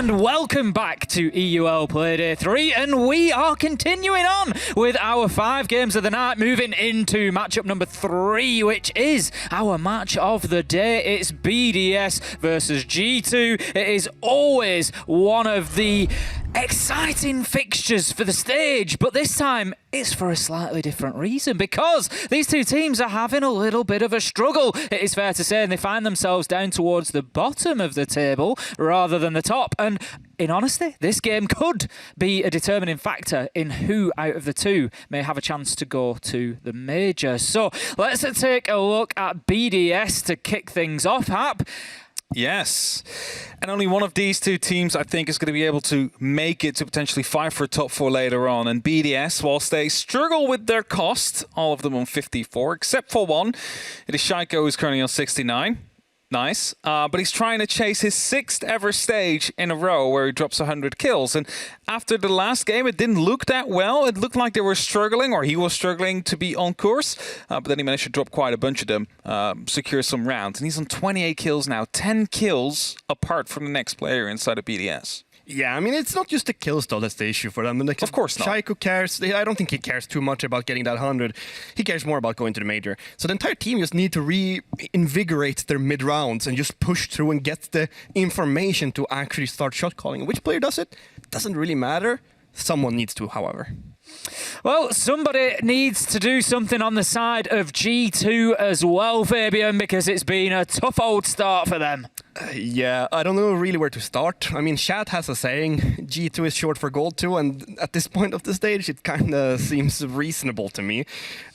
and welcome back to EUL Playday 3, and we are continuing on with our 5 games of the night, moving into matchup number 3, which is our match of the day. It's BDS versus G2. It is always one of the exciting fixtures for the stage, but this time it's for a slightly different reason, because these two teams are having a little bit of a struggle, it is fair to say, and they find themselves down towards the bottom of the table rather than the top. And in honesty, this game could be a determining factor in who out of the two may have a chance to go to the major. So let's take a look at BDS to kick things off. Hap. Yes, and only one of these two teams I think is going to be able to make it to potentially fight for a top 4 later on. And BDS, whilst they struggle with their cost, all of them on 54, except for one. It is Shaiko, who's currently on 69. Nice, but he's trying to chase his 6th ever stage in a row where he drops 100 kills. And after the last game, it didn't look that well. It looked like they were struggling, or he was struggling to be on course. But then he managed to drop quite a bunch of them, secure some rounds. And he's on 28 kills now, 10 kills apart from the next player inside of BDS. Yeah, I mean, it's not just the kills, though, that's the issue for them. Of course not. Shaiko cares. I don't think he cares too much about getting that 100. He cares more about going to the major. So the entire team just need to reinvigorate their mid-rounds and just push through and get the information to actually start shot calling. Which player does it? Doesn't really matter. Someone needs to, however. Well, somebody needs to do something on the side of G2 as well, Fabian, because it's been a tough old start for them. Yeah, I don't know really where to start. I mean, Chat has a saying, G2 is short for gold too, and at this point of the stage, it kind of seems reasonable to me.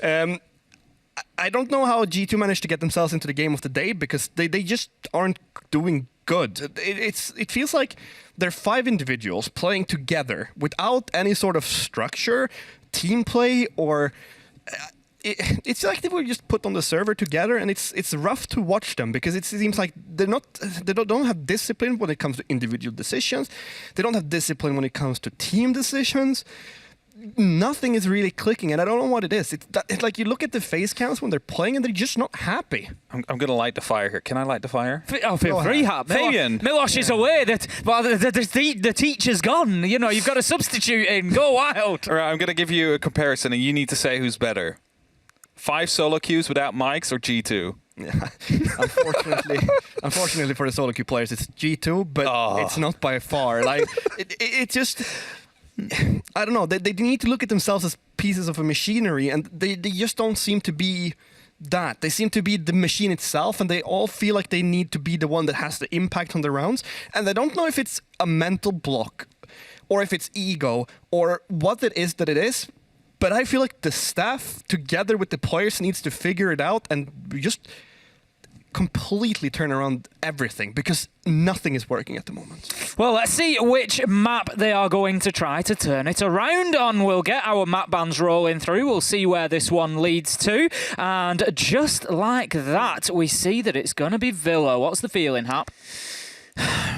I don't know how G2 managed to get themselves into the game of the day, because they just aren't doing good. It feels like they're 5 individuals playing together without any sort of structure, team play, or it's like they were just put on the server together, and it's rough to watch them, because it seems like they don't have discipline when it comes to individual decisions. They don't have discipline when it comes to team decisions. Nothing is really clicking, and I don't know what it is. It's like you look at the face counts when they're playing, and they're just not happy. I'm going to light the fire here. Can I light the fire? Oh, feel free, Hap. Fabian. Milosh is away. The teacher's gone. You know, you've got a substitute in. Go wild. All right, I'm going to give you a comparison, and you need to say who's better. 5 solo queues without mics or G2? Yeah, unfortunately for the solo queue players, it's G2, but it's not by far. Like it just, I don't know. They need to look at themselves as pieces of a machinery, and they just don't seem to be that. They seem to be the machine itself, and they all feel like they need to be the one that has the impact on the rounds. And I don't know if it's a mental block, or if it's ego, or what it is. But I feel like the staff, together with the players, needs to figure it out and just completely turn around everything, because nothing is working at the moment. Well, let's see which map they are going to try to turn it around on. We'll get our map bands rolling through. We'll see where this one leads to. And just like that, we see that it's going to be Villa. What's the feeling, Hap?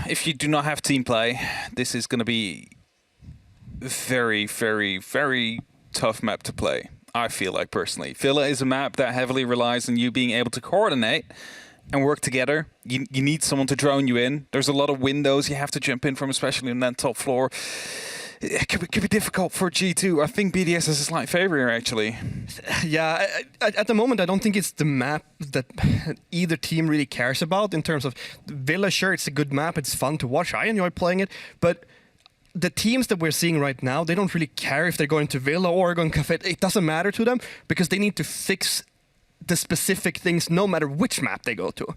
If you do not have team play, this is going to be very, very, very tough map to play, I feel like, personally. Villa is a map that heavily relies on you being able to coordinate and work together. You need someone to drone you in. There's a lot of windows you have to jump in from, especially on that top floor. It could be difficult for G2. I think BDS is a slight favourite, actually. Yeah, at the moment, I don't think it's the map that either team really cares about in terms of Villa. Sure, it's a good map. It's fun to watch. I enjoy playing it, but the teams that we're seeing right now, they don't really care if they're going to Villa or going Cafe. It doesn't matter to them, because they need to fix the specific things no matter which map they go to.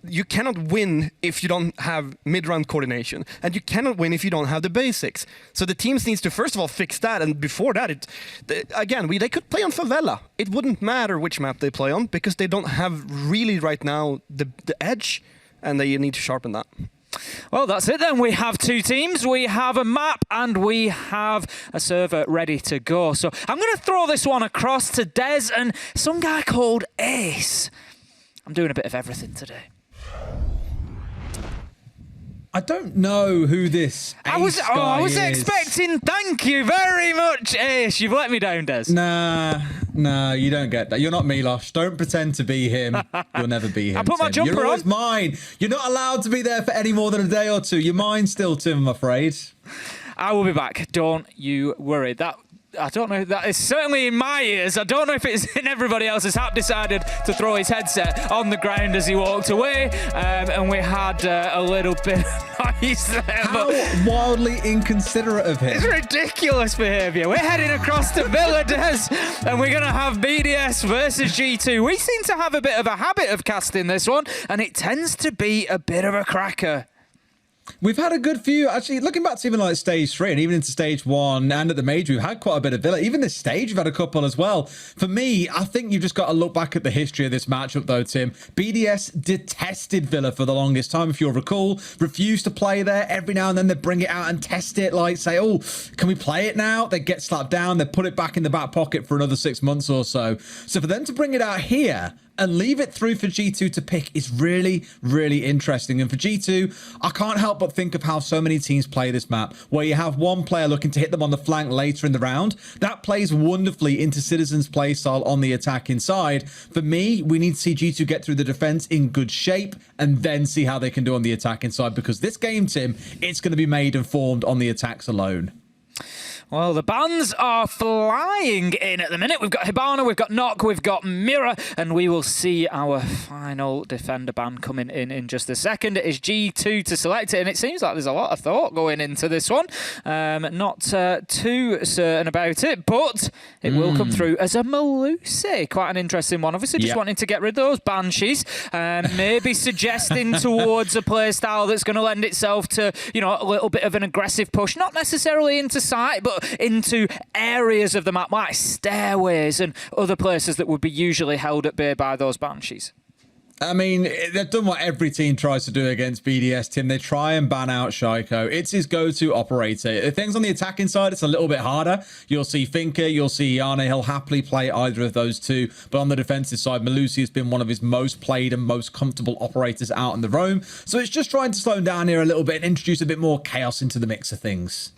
You cannot win if you don't have mid-round coordination, and you cannot win if you don't have the basics. So the teams needs to first of all fix that, and before that, they could play on Favela. It wouldn't matter which map they play on, because they don't have really right now the edge, and they need to sharpen that. Well, that's it then. We have 2 teams, we have a map, and we have a server ready to go. So I'm going to throw this one across to Des and some guy called Ace. I'm doing a bit of everything today. I don't know who this Ace guy I was is. expecting. Thank you very much, Ace. You've let me down, Des. Nah, you don't get that. You're not Milos. Don't pretend to be him. You'll never be him. I put my Tim. jumper You're always on. mine. You're not allowed to be there for any more than a day or two. You're mine still, Tim, I'm afraid. I will be back. Don't you worry. I don't know. That is certainly in my ears. I don't know if it's in everybody else's. Hap decided to throw his headset on the ground as he walked away, and we had a little bit of noise there. How wildly inconsiderate of him. It's ridiculous behaviour. We're heading across to Villa, Des, and we're going to have BDS versus G2. We seem to have a bit of a habit of casting this one, and it tends to be a bit of a cracker. We've had a good few, actually, looking back to even like stage 3 and even into stage 1 and at the major, we've had quite a bit of Villa. Even this stage, we've had a couple as well. For me, I think you've just got to look back at the history of this matchup though, Tim. BDS detested Villa for the longest time, if you'll recall. Refused to play there. Every now and then they bring it out and test it, like say, oh, can we play it now? They get slapped down. They put it back in the back pocket for another 6 months or so. So for them to bring it out here and leave it through for G2 to pick is really, really interesting. And for G2, I can't help but think of how so many teams play this map, where you have one player looking to hit them on the flank later in the round. That plays wonderfully into Citizen's playstyle on the attack inside. For me, we need to see G2 get through the defense in good shape and then see how they can do on the attack inside, because this game, Tim, it's going to be made and formed on the attacks alone. Well, the bans are flying in at the minute. We've got Hibana, we've got Nock, we've got Mira, and we will see our final defender ban coming in just a second. It is G2 to select it, and it seems like there's a lot of thought going into this one. Not too certain about it, but it will come through as a Melusi. Quite an interesting one. Obviously, just wanting to get rid of those Banshees, maybe suggesting towards a play style that's going to lend itself to, you know, a little bit of an aggressive push, not necessarily into sight, but into areas of the map like stairways and other places that would be usually held at bay by those Banshees. I mean, they've done what every team tries to do against BDS, Tim. They try and ban out Shaiko. It's his go-to operator. Things on the attacking side, it's a little bit harder. You'll see Finker, you'll see Yana. He'll happily play either of those two. But on the defensive side, Melusi has been one of his most played and most comfortable operators out in the roam. So it's just trying to slow him down here a little bit and introduce a bit more chaos into the mix of things.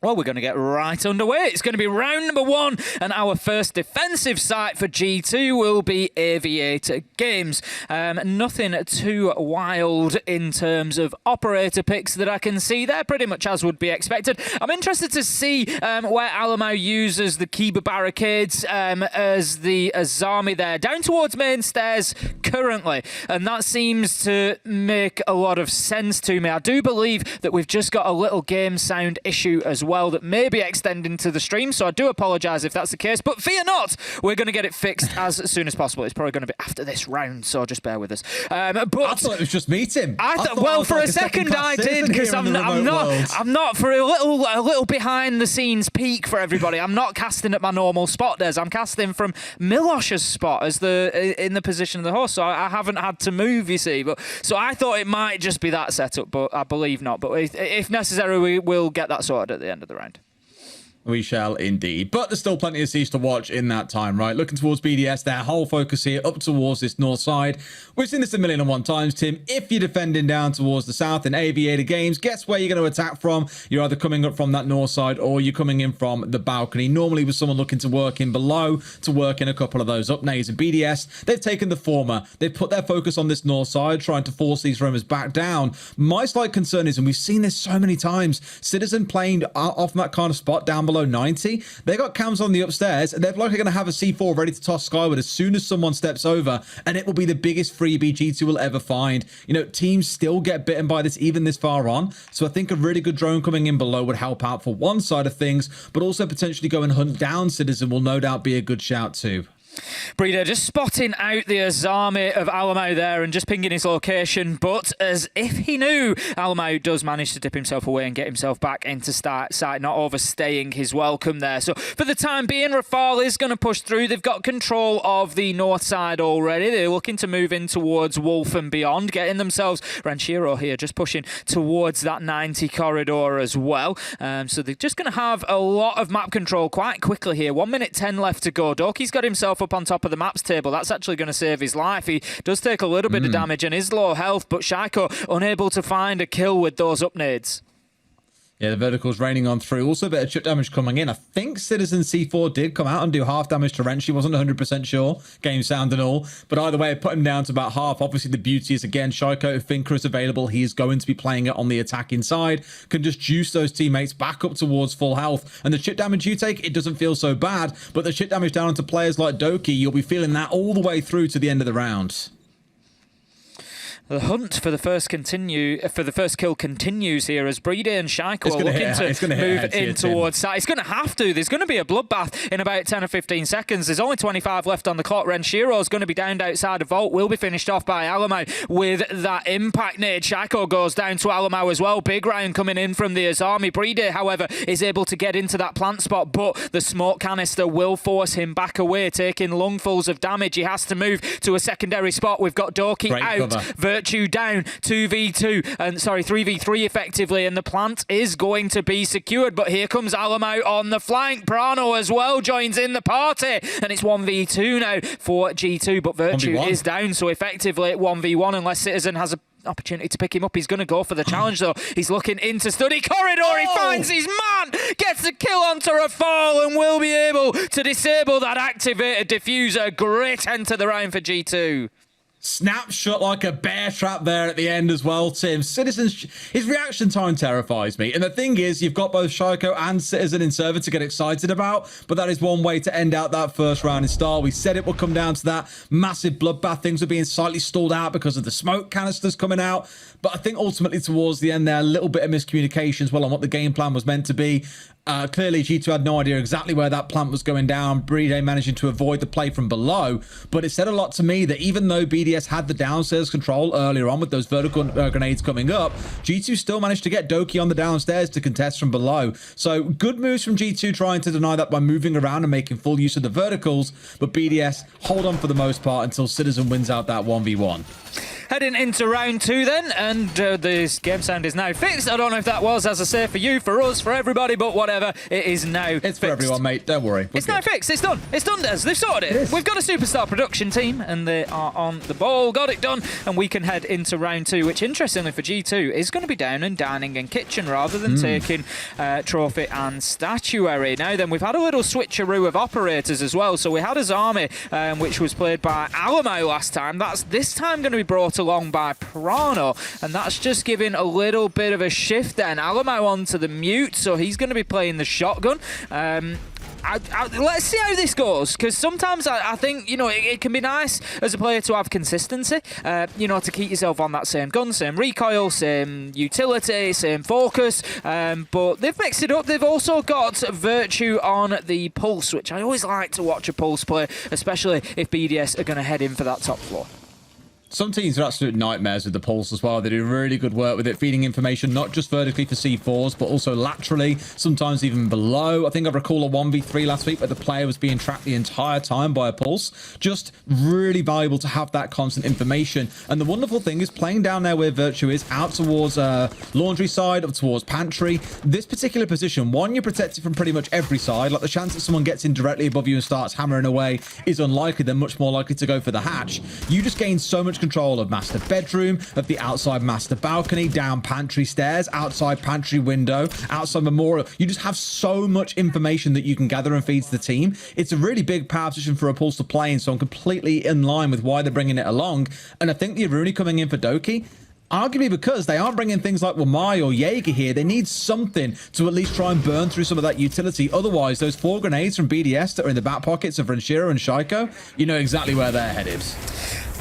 Well, we're going to get right underway. It's going to be round number 1, and our first defensive site for G2 will be Aviator Games. Nothing too wild in terms of operator picks that I can see there, pretty much as would be expected. I'm interested to see where Alamo uses the Kiba barricades as the Azami there, down towards main stairs currently, and that seems to make a lot of sense to me. I do believe that we've just got a little game sound issue as well that may be extending to the stream, so I do apologise if that's the case, but fear not, we're going to get it fixed as soon as possible. It's probably going to be after this round, so just bear with us. But I thought it was just me, Tim. Well, for a second I did, because I'm not for a little behind the scenes peek for everybody. I'm not casting at my normal spot, Des. I'm casting from Milos's spot as in the position of the host, so I haven't had to move, you see. But so I thought it might just be that setup, but I believe not. But if necessary, we will get that sorted at the end of the round. We shall indeed. But there's still plenty of siege to watch in that time, right? Looking towards BDS, their whole focus here up towards this north side. We've seen this 1,000,001 times, Tim. If you're defending down towards the south in Aviator Games, guess where you're going to attack from? You're either coming up from that north side or you're coming in from the balcony. Normally with someone looking to work in below to work in a couple of those up nays. In BDS, they've taken the former. They've put their focus on this north side, trying to force these roamers back down. My slight concern is, and we've seen this so many times, Citizen playing off that kind of spot down below 90. They got cams on the upstairs, and they're likely going to have a C4 ready to toss skyward as soon as someone steps over, and it will be the biggest freebie G2 will ever find. You know, teams still get bitten by this even this far on, so I think a really good drone coming in below would help out for one side of things, but also potentially go and hunt down Citizen will no doubt be a good shout too. Breeder just spotting out the Azami of Alamo there and just pinging his location, but as if he knew, Alamo does manage to dip himself away and get himself back into sight, not overstaying his welcome there. So for the time being, Rafal is going to push through. They've got control of the north side already. They're looking to move in towards Wolf and beyond, getting themselves Ranchiro here, just pushing towards that 90 corridor as well. So they're just going to have a lot of map control quite quickly here. 1 minute 10 left to go. Doki's got himself a up on top of the maps table. That's actually going to save his life. He does take a little bit of damage and is low health, but Shaiko unable to find a kill with those up nades. Yeah, the vertical's raining on through. Also a bit of chip damage coming in. I think Citizen C4 did come out and do half damage to Wrench. She wasn't 100% sure, game sound and all. But either way, it put him down to about half. Obviously, the beauty is, again, Shaiko, if Finker is available, he is going to be playing it on the attacking side. Can just juice those teammates back up towards full health. And the chip damage you take, it doesn't feel so bad. But the chip damage down onto players like Doki, you'll be feeling that all the way through to the end of the round. The hunt for the first kill continues here as Breedy and Shaiko are looking to move in towards that. It's going to have to. There's going to be a bloodbath in about 10 or 15 seconds. There's only 25 left on the clock. Renshiro's going to be downed outside of Vault. Will be finished off by Alamo with that impact nade. Shaiko goes down to Alamo as well. Big Ryan coming in from the Azami. Breedy, however, is able to get into that plant spot, but the smoke canister will force him back away, taking lungfuls of damage. He has to move to a secondary spot. We've got Doki out. Virtue down 2v2 and 3v3 effectively, and the plant is going to be secured, but here comes Alamo on the flank. Prano as well joins in the party, and it's 1v2 now for G2, but Virtue 1v1 is down, so effectively 1v1 unless Citizen has an opportunity to pick him up. He's going to go for the challenge though. He's looking into study corridor. He finds his man, gets the kill onto Rafal, and will be able to disable that activated diffuser. Great end to the round for G2. Snapshot like a bear trap there at the end as well, Tim. Citizen's, his reaction time terrifies me. And the thing is, you've got both Shaiko and Citizen in server to get excited about, but that is one way to end out that first round in style. We said it would come down to that massive bloodbath. Things were being slightly stalled out because of the smoke canisters coming out. But I think ultimately towards the end there, a little bit of miscommunication as well on what the game plan was meant to be. Clearly, G2 had no idea exactly where that plant was going down. Breedy managing to avoid the play from below. But it said a lot to me that even though BDS had the downstairs control earlier on with those vertical grenades coming up, G2 still managed to get Doki on the downstairs to contest from below. So good moves from G2 trying to deny that by moving around and making full use of the verticals. But BDS hold on for the most part until Citizen wins out that 1v1. Heading into round 2 then, and this game sound is now fixed. I don't know if that was, as I say, for you, for us, for everybody, but whatever, it is now It's fixed. for everyone, mate. Don't worry. It's now fixed. It's done. It's done, Des. They've sorted it. We've got a superstar production team, and they are on the ball. Got it done, and we can head into round 2, which, interestingly for G2, is going to be down and dining and kitchen rather than taking trophy and statuary. Now then, we've had a little switcheroo of operators as well. So we had Azami, which was played by Alamo last time. That's this time going to be brought along by Prano, and that's just giving a little bit of a shift then. Alamo onto the mute, so he's going to be playing the shotgun. Let's see how this goes, because sometimes I think, you know, it can be nice as a player to have consistency, you know, to keep yourself on that same gun, same recoil, same utility, same focus, but they've mixed it up. They've also got Virtue on the Pulse, which I always like to watch a Pulse play, especially if BDS are going to head in for that top floor. Some teams are absolute nightmares with the Pulse as well. They do really good work with it, feeding information not just vertically for C4s, but also laterally, sometimes even below. I think I recall a 1v3 last week where the player was being tracked the entire time by a Pulse. Just really valuable to have that constant information. And the wonderful thing is playing down there where Virtue is, out towards laundry side, up towards pantry. This particular position, one, you're protected from pretty much every side. Like the chance that someone gets in directly above you and starts hammering away is unlikely. They're much more likely to go for the hatch. You just gain so much control of master bedroom, of the outside master balcony, down pantry stairs, outside pantry window, outside memorial. You just have so much information that you can gather and feed to the team. It's a really big power position for a Pulse to play in, so I'm completely in line with why they're bringing it along. And I think the Aruni coming in for Doki, arguably because they aren't bringing things like Wamai or Jaeger here, they need something to at least try and burn through some of that utility. Otherwise, those 4 grenades from BDS that are in the back pockets of Renshiro and Shaiko, you know exactly where they're headed.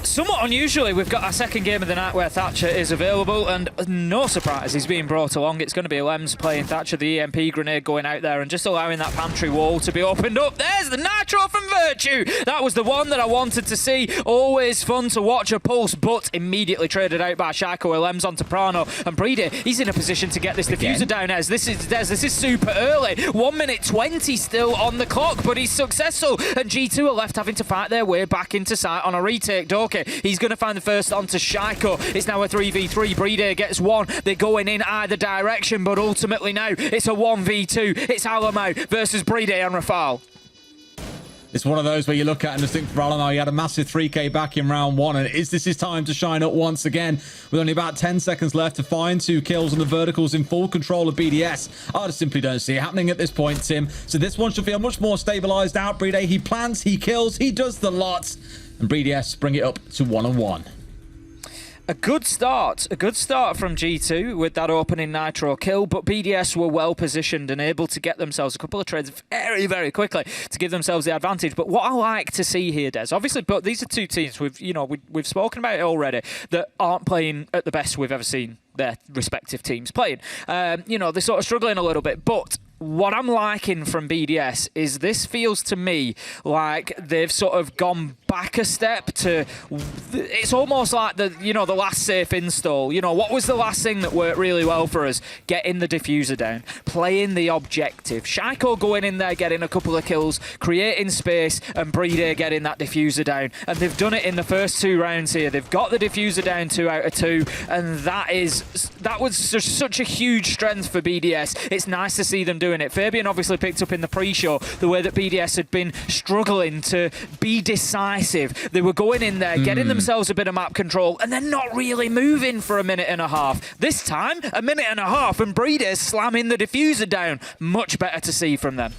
Somewhat unusually, we've got our second game of the night where Thatcher is available, and no surprise, he's being brought along. It's going to be Lems playing Thatcher, the EMP grenade going out there and just allowing that pantry wall to be opened up. There's the Nitro from Virtue. That was the one that I wanted to see. Always fun to watch a Pulse, but immediately traded out by Shaiko. Lems onto Prano, and Breedy, he's in a position to get this diffuser down as this is super early. 1 minute 20 still on the clock, but he's successful, and G2 are left having to fight their way back into sight on a retake. Doki, he's going to find the first onto Shaiko. It's now a 3v3. Breedy gets one. They're going in either direction, but ultimately now it's a 1v2. It's Alamo versus Breedy and Rafal. It's one of those where you look at and just think for Alamo, he had a massive 3K back in round 1, and is this his time to shine up once again? With only about 10 seconds left to find 2 kills and the verticals in full control of BDS. I just simply don't see it happening at this point, Tim. So this one should feel much more stabilized out. Playday, he plants, he kills, he does the lot. And BDS bring it up to 1-1. A good start from G2 with that opening Nitro kill, but BDS were well positioned and able to get themselves a couple of trades very, very quickly to give themselves the advantage. But what I like to see here, Des, obviously, but these are 2 teams we've spoken about it already that aren't playing at the best we've ever seen their respective teams playing. They're sort of struggling a little bit, but what I'm liking from BDS is this feels to me like they've sort of gone back a step to, it's almost like the last safe install. What was the last thing that worked really well for us? Getting the diffuser down, playing the objective. Shaiko going in there, getting a couple of kills, creating space, and Playday getting that diffuser down. And they've done it in the first 2 rounds here. They've got the diffuser down 2 out of 2, and that was just such a huge strength for BDS. It's nice to see them doing it. Fabian obviously picked up in the pre-show the way that BDS had been struggling to be decisive. They were going in there, getting themselves a bit of map control, and then not really moving for a minute and a half. This time, a minute and a half, and Breeders slamming the diffuser down. Much better to see from them.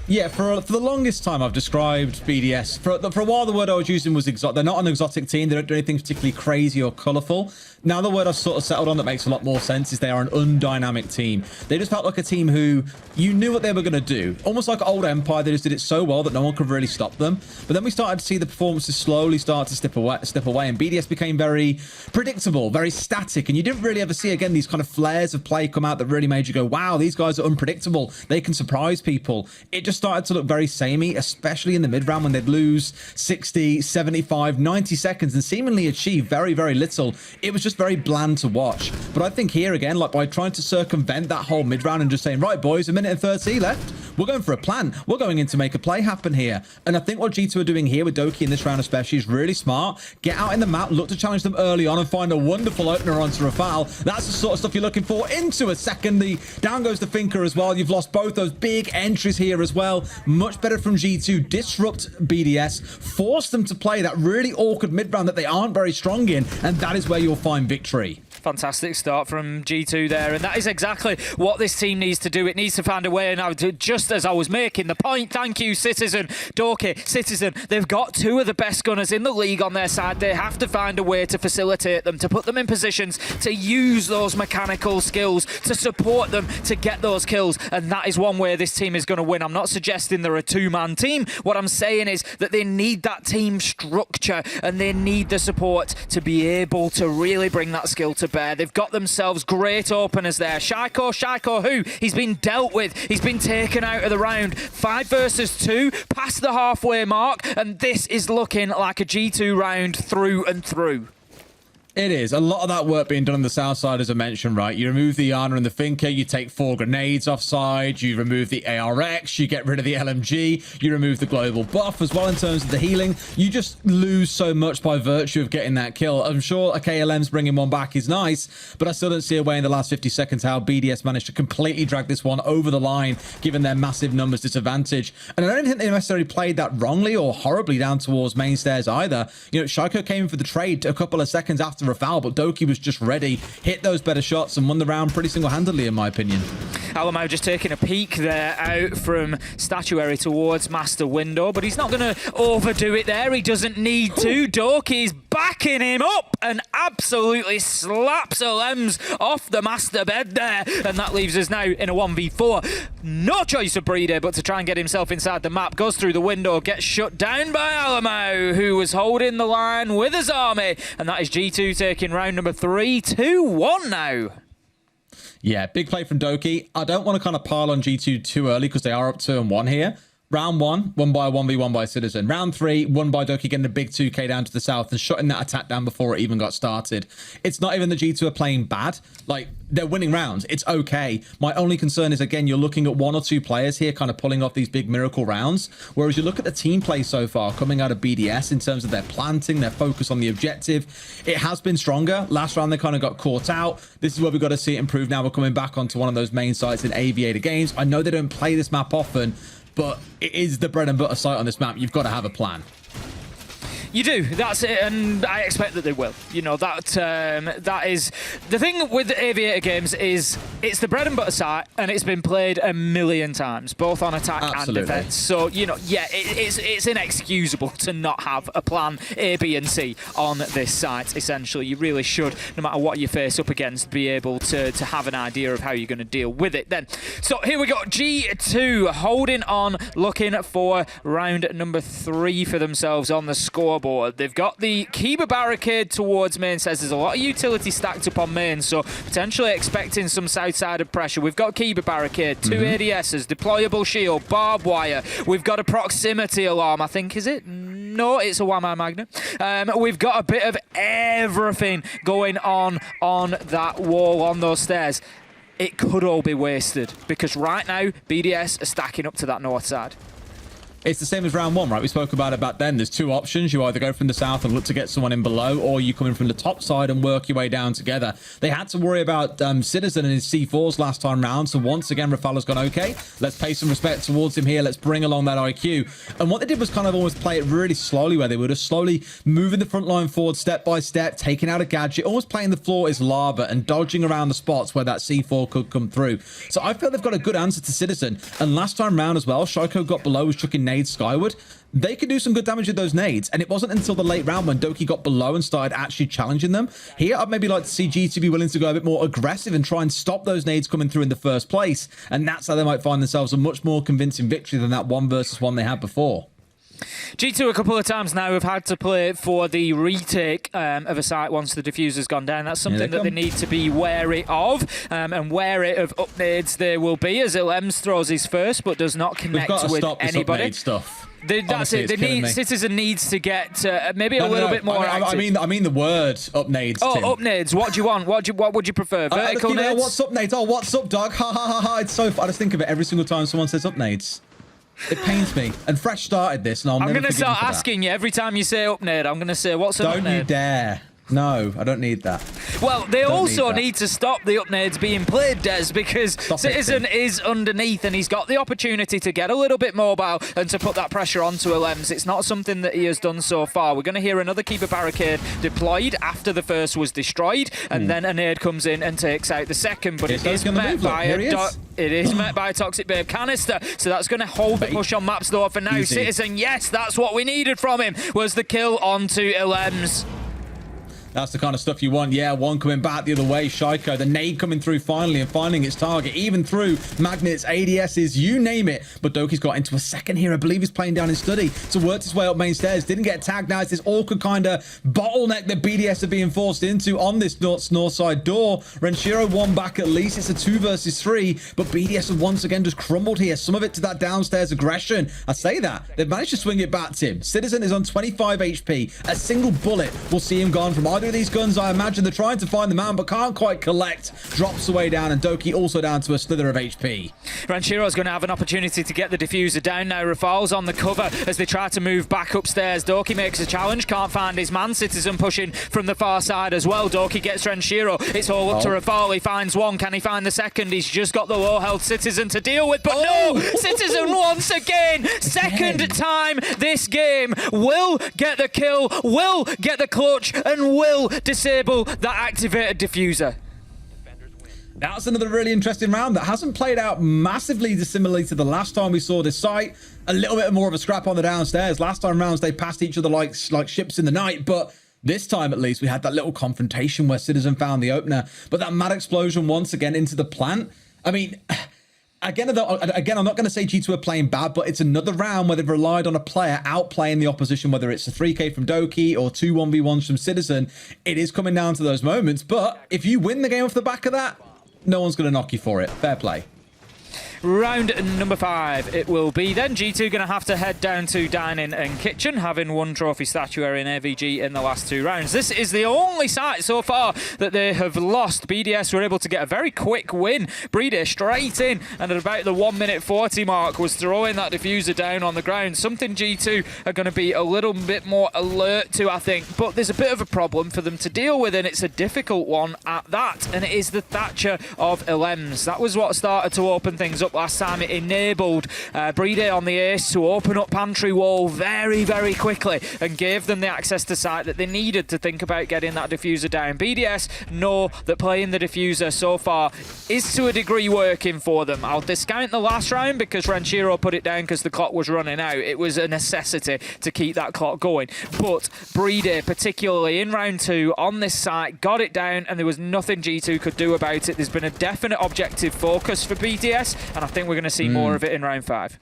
Yeah, for the longest time, I've described BDS. For a while, the word I was using was exotic. They're not an exotic team. They don't do anything particularly crazy or colourful. Now, the word I've sort of settled on that makes a lot more sense is they are an undynamic team. They just felt like a team who you knew what they were going to do. Almost like old Empire, they just did it so well that no one could really stop them. But then we started to see the performances slowly start to step away, and BDS became very predictable, very static, and you didn't really ever see, again, these kind of flares of play come out that really made you go, wow, these guys are unpredictable. They can surprise people. It just started to look very samey, especially in the mid-round when they'd lose 60, 75, 90 seconds and seemingly achieve very, very little. It was just very bland to watch. But I think here again, like by trying to circumvent that whole mid-round and just saying, right, boys, 1:30 left. We're going for a plan. We're going in to make a play happen here. And I think what G2 are doing here with Doki in this round especially is really smart. Get out in the map, look to challenge them early on and find a wonderful opener onto Rafale. That's the sort of stuff you're looking for. Into a second, down goes the Finker as well. You've lost both those big entries here as well. Much better from G2. Disrupt BDS. Force them to play that really awkward mid-round that they aren't very strong in. And that is where you'll find victory. Fantastic start from G2 there, and that is exactly what this team needs to do. It needs to find a way, and just as I was making the point, thank you, Citizen, Doki, Citizen, they've got 2 of the best gunners in the league on their side. They have to find a way to facilitate them, to put them in positions, to use those mechanical skills, to support them, to get those kills, and that is one way this team is going to win. I'm not suggesting they're a 2-man team. What I'm saying is that they need that team structure, and they need the support to be able to really bring that skill to bear. They've got themselves great openers there. Shaiko who? He's been dealt with. He's been taken out of the round. 5 versus 2, past the halfway mark, and this is looking like a G2 round through and through. It is. A lot of that work being done on the south side, as I mentioned, right? You remove the Iana and the Finker, you take 4 grenades offside, you remove the ARX, you get rid of the LMG, you remove the global buff as well in terms of the healing. You just lose so much by virtue of getting that kill. I'm sure a KLM's bringing one back is nice, but I still don't see a way in the last 50 seconds how BDS managed to completely drag this one over the line, given their massive numbers disadvantage. And I don't think they necessarily played that wrongly or horribly down towards main stairs either. Shaiko came in for the trade a couple of seconds after a foul, but Doki was just ready, hit those better shots and won the round pretty single-handedly in my opinion. Alamo just taking a peek there out from Statuary towards Master Window, but he's not going to overdo it there. He doesn't need to. Doki's backing him up and absolutely slaps a Lems off the master bed there, and that leaves us now in a 1v4. No choice of Playday but to try and get himself inside the map. Goes through the window, gets shut down by Alamo, who was holding the line with his army, and that is G2 taking round number 3, 2-1 now. Yeah, big play from Doki. I don't want to kind of pile on G2 too early because they are up 2-1 here. Round 1, won by a 1v1 by Citizen. Round 3, won by Doki getting a big 2k down to the south and shutting that attack down before it even got started. It's not even the G2 are playing bad. Like, they're winning rounds. It's okay. My only concern is, again, you're looking at 1 or 2 players here kind of pulling off these big miracle rounds. Whereas you look at the team play so far coming out of BDS in terms of their planting, their focus on the objective. It has been stronger. Last round, they kind of got caught out. This is where we've got to see it improve now. We're coming back onto one of those main sites in Aviator Games. I know they don't play this map often, but it is the bread and butter site on this map. You've got to have a plan. You do. That's it, and I expect that they will. You know, that is the thing with the Aviator games is it's the bread and butter site, and it's been played a million times, both on attack and defense. So you know, yeah, it's inexcusable to not have a plan A, B, and C on this site. Essentially, you really should, no matter what you face up against, be able to have an idea of how you're going to deal with it. Then, so here we go. G2 holding on, looking for round number 3 for themselves on the scoreboard. They've got the Kiba barricade towards main. Says there's a lot of utility stacked up on main, so potentially expecting some south-sided pressure. We've got Kiba barricade, 2 ADSs, deployable shield, barbed wire. We've got a proximity alarm, I think, is it? No, it's a Whammo Magnet. We've got a bit of everything going on that wall, on those stairs. It could all be wasted, because right now, BDS are stacking up to that north side. It's the same as round 1, right? We spoke about it back then. There's 2 options. You either go from the south and look to get someone in below, or you come in from the top side and work your way down together. They had to worry about Citizen and his C4s last time round, so once again, Rafala's gone, okay, let's pay some respect towards him here. Let's bring along that IQ. And what they did was kind of almost play it really slowly, where they were just slowly moving the front line forward step by step, taking out a gadget, almost playing the floor is lava and dodging around the spots where that C4 could come through. So I feel they've got a good answer to Citizen. And last time round as well, Shiko got below, was chucking nades skyward. They could do some good damage with those nades, and it wasn't until the late round when Doki got below and started actually challenging them. Here, I'd maybe like to see G2 be willing to go a bit more aggressive and try and stop those nades coming through in the first place, and that's how they might find themselves a much more convincing victory than that 1 versus 1 they had before. G2 a couple of times now have had to play for the retake of a site once the diffuser's gone down. That's something that they need to be wary of, and wary of up nades they will be, as Lems throws his first but does not connect with anybody. Up-nade stuff. That's it. Citizen needs to get maybe a little bit more active. I mean the word up nades. Oh, Tim. up nades. What do you want? What would you prefer? Vertical nades? What's up nades? Oh, what's up, dog? Ha ha ha ha. It's so fun. I just think of it every single time someone says up nades. It pains me. And Fresh started this, and I'm going to start asking you every time you say up nade. I'm going to say, what's an up nade? Don't you dare. No, I don't need that. Well, they also need to stop the up nades being played, Des, because Citizen is underneath and he's got the opportunity to get a little bit mobile and to put that pressure onto Lems. It's not something that he has done so far. We're going to hear another Keeper barricade deployed after the first was destroyed, and then a nade comes in and takes out the second, but it is met by a Toxic Babe canister, so that's going to hold the push on maps though for now. Easy. Citizen, yes, that's what we needed from him, was the kill onto Lems. That's the kind of stuff you want. Yeah, one coming back the other way. Shiko, the nade coming through finally and finding its target, even through magnets, ADSs, you name it. But Doki's got into a second here. I believe he's playing down in study to work his way up main stairs. Didn't get tagged. Now it's this awkward kind of bottleneck that BDS are being forced into on this north side door. Renshiro one back at least. It's a 2 versus 3, but BDS have once again just crumbled here. Some of it to that downstairs aggression. I say that. They've managed to swing it back, Tim. Citizen is on 25 HP. A single bullet will see him gone from either of these guns. I imagine they're trying to find the man, but can't quite collect. Drops away down, and Doki also down to a slither of HP. Ranshiro's going to have an opportunity to get the diffuser down now. Rafal's on the cover as they try to move back upstairs. Doki makes a challenge, can't find his man. Citizen pushing from the far side as well. Doki gets Ranshiro. It's all up to Rafal. He finds one. Can he find the second? He's just got the low health Citizen to deal with, but no! Citizen once again, second time this game, will get the kill, will get the clutch, and will disable that activated diffuser. That's another really interesting round that hasn't played out massively dissimilarly to the last time we saw this site. A little bit more of a scrap on the downstairs. Last time rounds, they passed each other like ships in the night, but this time at least we had that little confrontation where Citizen found the opener. But that mad explosion once again into the plant. I mean, Again, I'm not going to say G2 are playing bad, but it's another round where they've relied on a player outplaying the opposition, whether it's a 3K from Doki or 2 1v1s from Citizen. It is coming down to those moments, but if you win the game off the back of that, no one's going to knock you for it. Fair play. Round number 5 it will be then. G2 going to have to head down to dining and kitchen, having one trophy statuary in AVG in the last 2 rounds. This is the only site so far that they have lost. BDS were able to get a very quick win. Breeder straight in, and at about the 1:40 mark was throwing that diffuser down on the ground. Something G2 are going to be a little bit more alert to, I think. But there's a bit of a problem for them to deal with, and it's a difficult one at that. And it is the Thatcher of Lems. That was what started to open things up up last time. It enabled Playday on the ace to open up pantry wall very, very quickly and gave them the access to site that they needed to think about getting that diffuser down. BDS know that playing the diffuser so far is to a degree working for them. I'll discount the last round because Renshiro put it down because the clock was running out. It was a necessity to keep that clock going. But Playday, particularly in round 2 on this site, got it down and there was nothing G2 could do about it. There's been a definite objective focus for BDS and I think we're going to see more of it in round 5.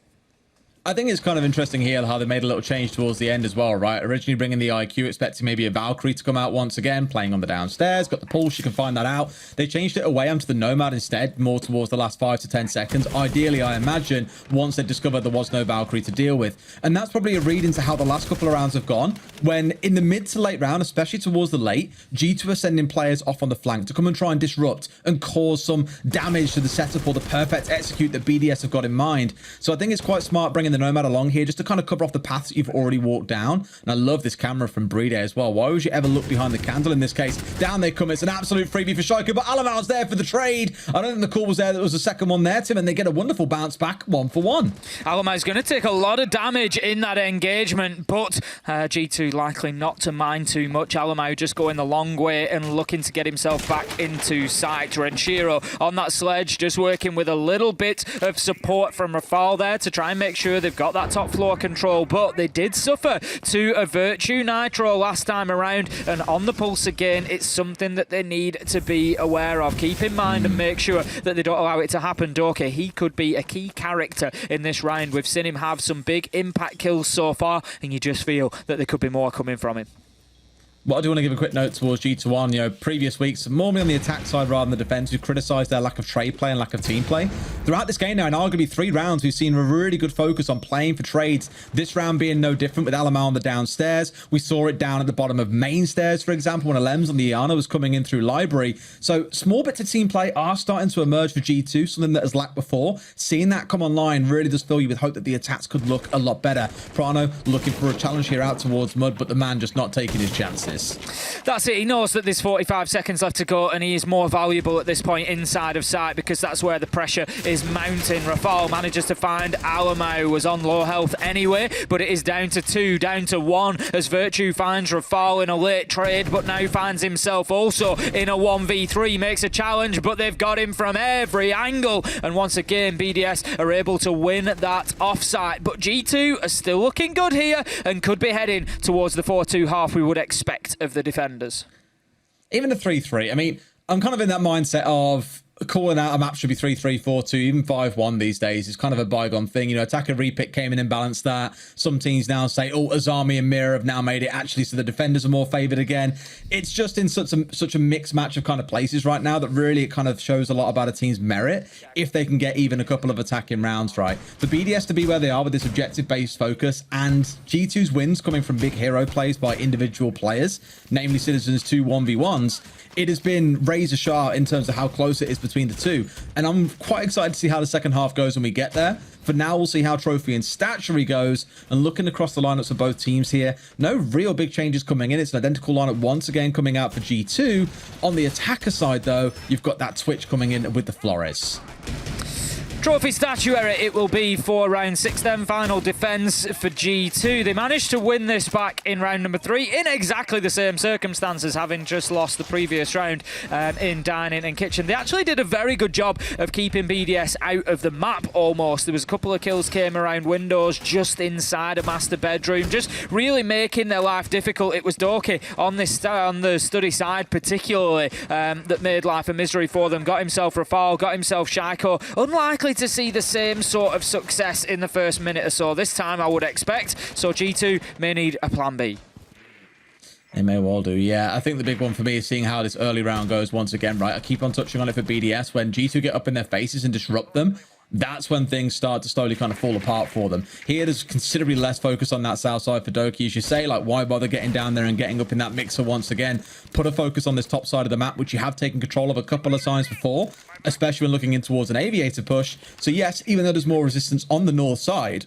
I think it's kind of interesting here how they made a little change towards the end as well, right? Originally bringing the IQ, expecting maybe a Valkyrie to come out once again, playing on the downstairs, got the pulse, you can find that out. They changed it away onto the Nomad instead, more towards the last 5 to 10 seconds. Ideally, I imagine, once they discovered there was no Valkyrie to deal with. And that's probably a read into how the last couple of rounds have gone, when in the mid to late round, especially towards the late, G2 are sending players off on the flank to come and try and disrupt and cause some damage to the setup or the perfect execute that BDS have got in mind. So I think it's quite smart bringing the Nomad along here just to kind of cover off the paths that you've already walked down. And I love this camera from Playday as well. Why would you ever look behind the candle in this case? Down they come. It's an absolute freebie for Shaiko, but Alamal's there for the trade. I don't think the call was there. There was a second one there, Tim, and they get a wonderful bounce back 1 for 1. Alamal's going to take a lot of damage in that engagement, but G2 likely not to mind too much. Alamal just going the long way and looking to get himself back into sight. Renshiro on that sledge, just working with a little bit of support from Rafal there to try and make sure they've got that top floor control, but they did suffer to a Virtue Nitro last time around, and on the pulse again, it's something that they need to be aware of. Keep in mind and make sure that they don't allow it to happen. Doki, he could be a key character in this round. We've seen him have some big impact kills so far, and you just feel that there could be more coming from him. But I do want to give a quick note towards G2-1. You know, previous weeks, more on the attack side rather than the defense, who criticised their lack of trade play and lack of team play. Throughout this game now, in arguably 3 rounds, we've seen a really good focus on playing for trades. This round being no different with Alamal on the downstairs. We saw it down at the bottom of main stairs, for example, when Alems on the Iana was coming in through library. So small bits of team play are starting to emerge for G2, something that has lacked before. Seeing that come online really does fill you with hope that the attacks could look a lot better. Prano looking for a challenge here out towards Mud, but the man just not taking his chances. That's it. He knows that there's 45 seconds left to go, and he is more valuable at this point inside of sight because that's where the pressure is mounting. Rafal manages to find Alamal, who was on low health anyway, but it is down to 2, down to 1 as Virtue finds Rafal in a late trade, but now finds himself also in a 1v3, makes a challenge, but they've got him from every angle, and once again BDS are able to win that offsite. But G2 are still looking good here and could be heading towards the 4-2 half we would expect of the defenders. Even a 3-3. I mean, I'm kind of in that mindset of calling out a map should be 3-3, 4-2, even 5-1 these days is kind of a bygone thing. You know, attacker repick came in and balanced that. Some teams now say, oh, Azami and Mira have now made it actually so the defenders are more favoured again. It's just in such a mixed match of kind of places right now that really it kind of shows a lot about a team's merit if they can get even a couple of attacking rounds right. For BDS to be where they are with this objective-based focus and G2's wins coming from big hero plays by individual players, namely Citizens 2 1v1s, it has been razor sharp in terms of how close it is between the two. And I'm quite excited to see how the second half goes when we get there. For now, we'll see how Trophy and Statuary goes. And looking across the lineups of both teams here, no real big changes coming in. It's an identical lineup once again coming out for G2. On the attacker side, though, you've got that Twitch coming in with the Flores. Trophy Statuary it will be for round 6 then. Final defence for G2. They managed to win this back in round number 3 in exactly the same circumstances, having just lost the previous round in Dining and Kitchen. They actually did a very good job of keeping BDS out of the map almost. There was a couple of kills came around windows just inside a master bedroom, just really making their life difficult. It was Doki on the study side particularly that made life a misery for them. Got himself Rafal, got himself Shaiko. Unlikely to see the same sort of success in the first minute or so this time, I would expect. So G2 may need a plan B. They may well do, yeah. I think the big one for me is seeing how this early round goes once again, right? I keep on touching on it for BDS. When G2 get up in their faces and disrupt them, that's when things start to slowly kind of fall apart for them. Here, there's considerably less focus on that south side for Doki, as you say. Like, why bother getting down there and getting up in that mixer once again? Put a focus on this top side of the map, which you have taken control of a couple of times before, especially when looking in towards an aviator push. So yes, even though there's more resistance on the north side,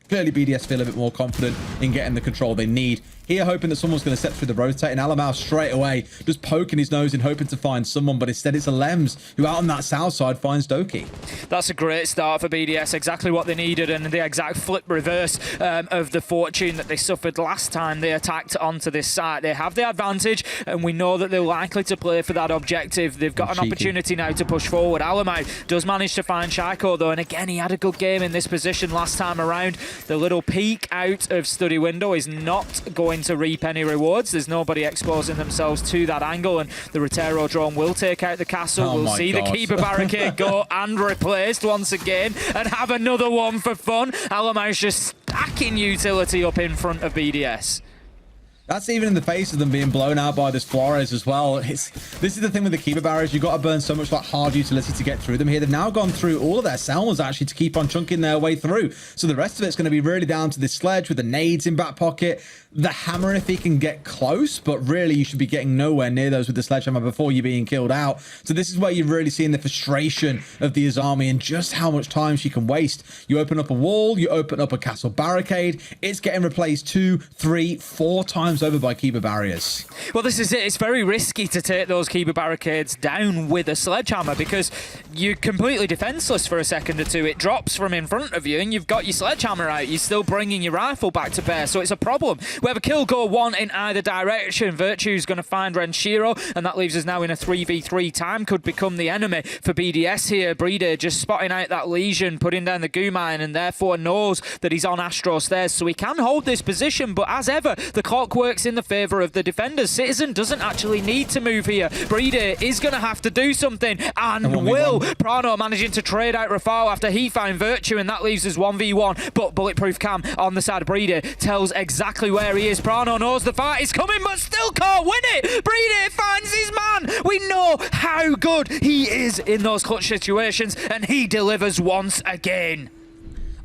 clearly BDS feel a bit more confident in getting the control they need Here hoping that someone's going to step through the rotate, and Alamau straight away just poking his nose in hoping to find someone, but instead it's a Lems who out on that south side finds Doki. That's a great start for BDS, exactly what they needed, and the exact flip reverse of the fortune that they suffered last time they attacked onto this site. They have the advantage, and we know that they're likely to play for that objective. They've got an opportunity now to push forward. Alamau does manage to find Shaiko though, and again he had a good game in this position last time around. The little peek out of study window is not going to reap any rewards. There's nobody exposing themselves to that angle, and the Rotero drone will take out the castle. We'll see the keeper barricade go and replaced once again, and have another one for fun. Alamau's just stacking utility up in front of BDS. That's even in the face of them being blown out by this Flores as well. This is the thing with the keeper barriers. You've got to burn so much like hard utility to get through them here. They've now gone through all of their Selmas actually to keep on chunking their way through. So the rest of it's going to be really down to this sledge with the nades in back pocket. The hammer if he can get close, but really you should be getting nowhere near those with the sledgehammer before you're being killed out. So this is where you're really seeing the frustration of the Azami and just how much time she can waste. You open up a wall, you open up a castle barricade, it's getting replaced 2, 3, 4 times over by keeper barriers. Well, this is it. It's very risky to take those keeper barricades down with a sledgehammer because you're completely defenseless for a second or two. It drops from in front of you and you've got your sledgehammer out. You're still bringing your rifle back to bear, so it's a problem. We have a kill go 1 in either direction. Virtue's going to find Renshiro, and that leaves us now in a 3v3. Time could become the enemy for BDS here. Breeder just spotting out that lesion, putting down the goo mine, and therefore knows that he's on Astro Stairs, so he can hold this position, but as ever, the clock works in the favour of the defenders. Citizen doesn't actually need to move here. Breeder is going to have to do something, and will. Prano managing to trade out Rafal after he found Virtue, and that leaves us 1v1, but Bulletproof Cam on the side of Breeder tells exactly where he is. Prano knows the fight is coming, but still can't win it. Breeder finds his man. We know how good he is in those clutch situations, and he delivers once again.